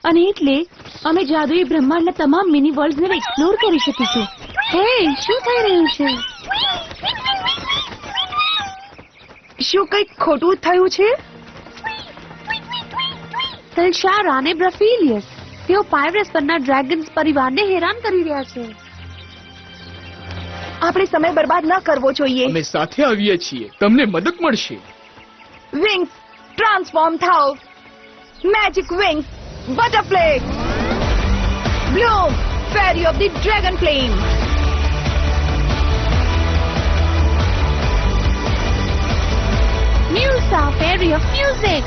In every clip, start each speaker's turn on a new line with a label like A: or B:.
A: અને એટલે અમે જાદુઈ બ્રહ્માંડના તમામ મિની વર્લ્ડ્સને એક્સપ્લોર કરી શકીશું. હે, શું થઈ રહ્યું છે?
B: શું કંઈક ખોટું થયું છે?
A: તલશારા અને બ્રફિલિયસ તેઓ પાયરસ પરના ડ્રેગન્સ પરિવારને હેરાન કરી રહ્યા છે.
B: આપણે સમય બરબાદ ન કરવો જોઈએ.
C: અમે સાથે આવીએ છીએ, તમને મદદ મળશે.
B: વિંગ્સ ટ્રાન્સફોર્મ થાઓ. Magic wings butterfly. Bloom fairy of the dragon flame.
A: Musa fairy of music.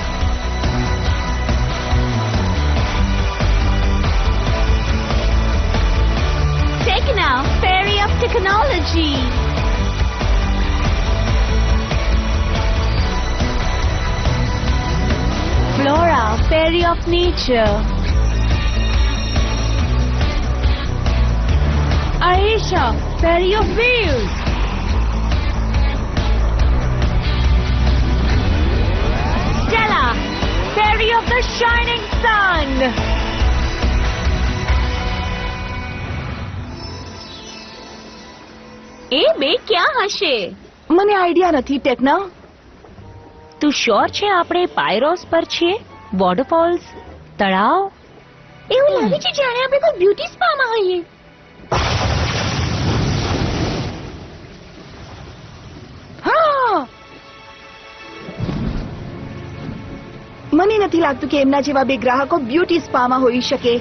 A: Tekna, fairy of technology. Flora, fairy of nature. Aisha, fairy of waves. Stella, fairy of the shining sun. એ બે ક્યાં હશે?
B: મને idea નથી ટેકના.
A: તું sure છે આપણે પાયરોસ પર છીએ? વોટરફોલ્સ, તળાવ? એવું લાગે છે જાણે આપણે કોઈ બ્યુટી સ્પામાં હોઈએ.
B: હા, મને નથી લાગતું કે એમના જેવા બે ગ્રાહકો બ્યુટી સ્પામાં હોઈ શકે.